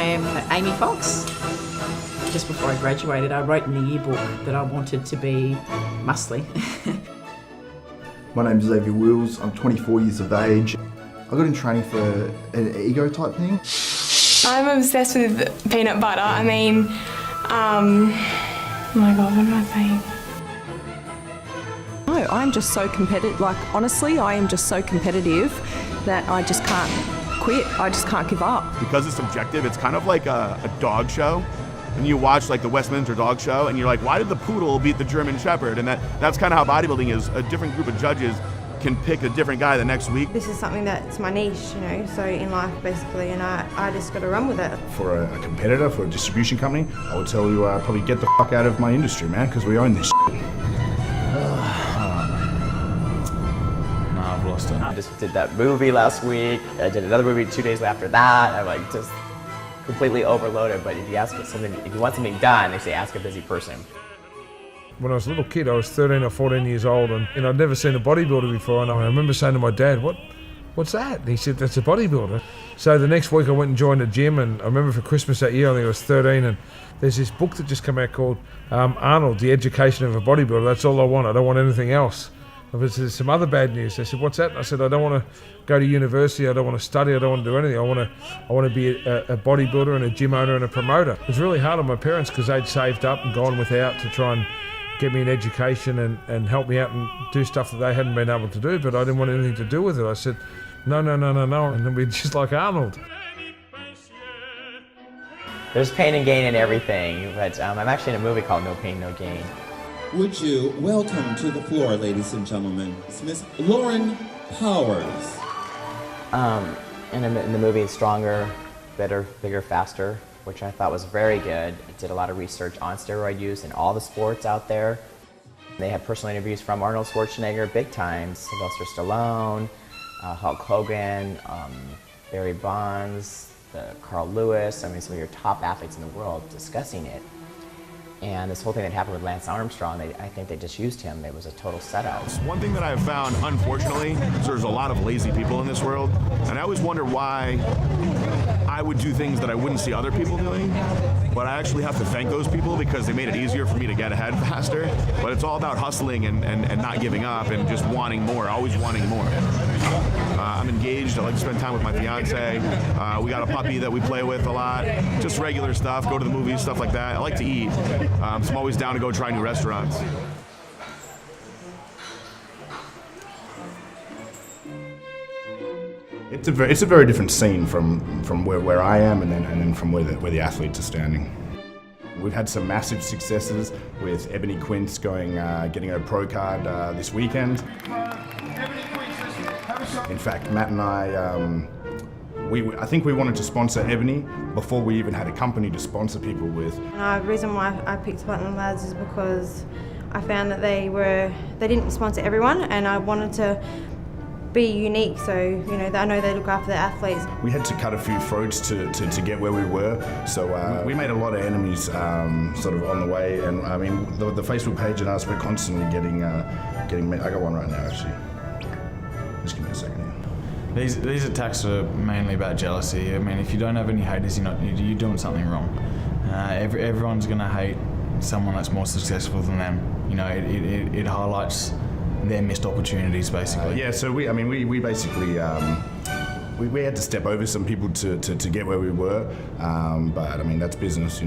I'm Amy Fox. Just before I graduated, I wrote in the yearbook that I wanted to be muscly. My name's Xavier Wills, I'm 24 years of age. I got in training for an ego type thing. I'm obsessed with peanut butter. Oh my God, what am I saying? No, I'm just so competitive. Like, honestly, I am just so competitive that I just can't quit. I just can't give up. Because it's subjective, it's kind of like a dog show. And you watch like the Westminster Dog Show and you're like, why did the poodle beat the German Shepherd? And that's kind of how bodybuilding is. A different group of judges can pick a different guy the next week. This is something that's my niche, you know, so in life basically, and I just got to run with it. For a competitor, for a distribution company, I would tell you probably get the fuck out of my industry, man, because we own this shit. I've lost it. I just did that movie last week. I did another movie 2 days after that. I'm like just completely overloaded. But if you want something done, they say ask a busy person. When I was a little kid, I was 13 or 14 years old, and I'd never seen a bodybuilder before. And I remember saying to my dad, "What's that?" And he said, "That's a bodybuilder." So the next week, I went and joined a gym, and I remember for Christmas that year, I think I was 13, and there's this book that just came out called Arnold, The Education of a Bodybuilder. That's all I want. I don't want anything else. But there's some other bad news. They said, "What's that?" And I said, "I don't want to go to university. I don't want to study. I don't want to do anything. I want to be a bodybuilder and a gym owner and a promoter." It was really hard on my parents because they'd saved up and gone without to try and get me an education and help me out and do stuff that they hadn't been able to do. But I didn't want anything to do with it. I said, no. And then we're just like Arnold. There's pain and gain in everything, but I'm actually in a movie called No Pain, No Gain. Would you welcome to the floor, ladies and gentlemen, Miss Lauren Powers. In the movie Stronger, Better, Bigger, Faster, which I thought was very good. It did a lot of research on steroid use in all the sports out there. They had personal interviews from Arnold Schwarzenegger, big time, Sylvester Stallone, Hulk Hogan, Barry Bonds, Carl Lewis, some of your top athletes in the world discussing it. And this whole thing that happened with Lance Armstrong, I think they just used him. It was a total setup. One thing that I've found, unfortunately, is there's a lot of lazy people in this world, and I always wonder why I would do things that I wouldn't see other people doing, but I actually have to thank those people because they made it easier for me to get ahead faster. But it's all about hustling and not giving up and just wanting more, always wanting more. I'm engaged. I like to spend time with my fiance. We got a puppy that we play with a lot. Just regular stuff, go to the movies, stuff like that. I like to eat. So I'm always down to go try new restaurants. It's a very different scene from where I am and then from where the athletes are standing. We've had some massive successes with Ebony Quince getting her pro card this weekend. In fact, Matt and I think we wanted to sponsor Ebony before we even had a company to sponsor people with. The reason why I picked Platinum Lads is because I found that they didn't sponsor everyone, and I wanted to be unique, so I know they look after the athletes. We had to cut a few throats to get where we were, so we made a lot of enemies sort of on the way, and I mean the Facebook page and us, we're constantly getting I got one right now actually. Just give me a second here. These attacks are mainly about jealousy. I mean, if you don't have any haters, you're doing something wrong. Everyone's gonna hate someone that's more successful than them. It highlights their missed opportunities, basically. Yeah, so we basically we had to step over some people to get where we were, but I mean that's business,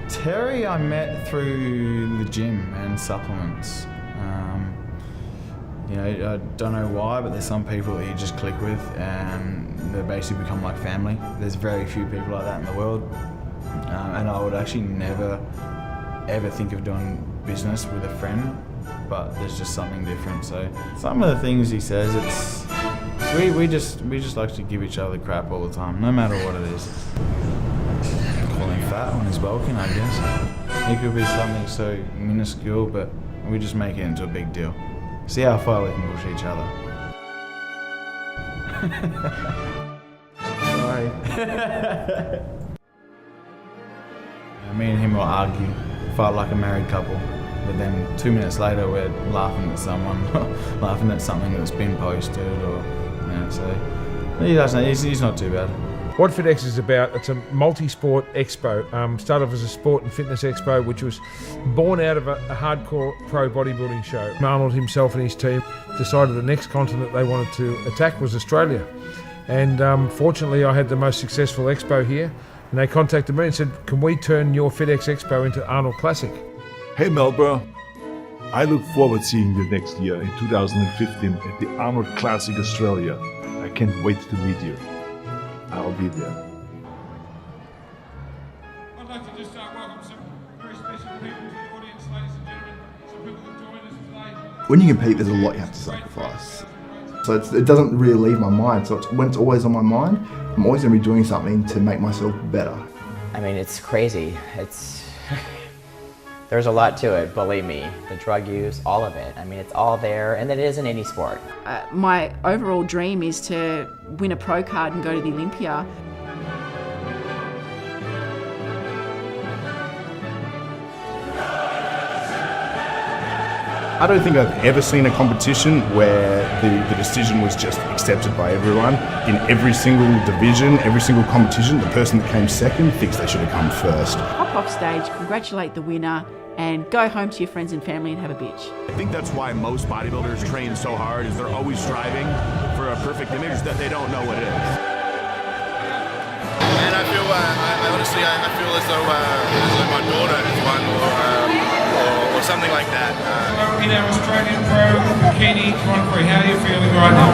Terry I met through the gym and supplements. I don't know why, but there's some people that you just click with and they basically become like family. There's very few people like that in the world. And I would actually never, ever think of doing business with a friend, but there's just something different. So some of the things he says, we just like to give each other crap all the time, no matter what it is. Call him fat when he's bulking, I guess. It could be something so minuscule, but we just make it into a big deal. See how far we can push each other. Sorry. Me and him will argue, fight like a married couple. but then 2 minutes later we're laughing at someone, laughing at something that's been posted, or so he's not too bad. What FitX is about, it's a multi-sport expo. Started off as a sport and fitness expo, which was born out of a hardcore pro bodybuilding show. Arnold himself and his team decided the next continent they wanted to attack was Australia. And fortunately, I had the most successful expo here, and they contacted me and said, can we turn your FitX Expo into Arnold Classic? Hey Melbourne, I look forward to seeing you next year in 2015 at the Arnold Classic Australia. I can't wait to meet you. I'll be there. I'd like to just welcome some very special people to the audience, ladies and gentlemen. Some people that joined us today. When you compete, there's a lot you have to sacrifice. So it doesn't really leave my mind. So when it's always on my mind, I'm always going to be doing something to make myself better. I mean, it's crazy. There's a lot to it, believe me. The drug use, all of it. I mean, it's all there, and it is in any sport. My overall dream is to win a pro card and go to the Olympia. I don't think I've ever seen a competition where the decision was just accepted by everyone. In every single division, every single competition, the person that came second thinks they should have come first. Hop off stage, congratulate the winner, and go home to your friends and family and have a bitch. I think that's why most bodybuilders train so hard, is they're always striving for a perfect image that they don't know what it is. And I feel, honestly, I feel as though my daughter has won, or something like that. In our Australian Pro Bikini Grand Prix, how are you feeling right now?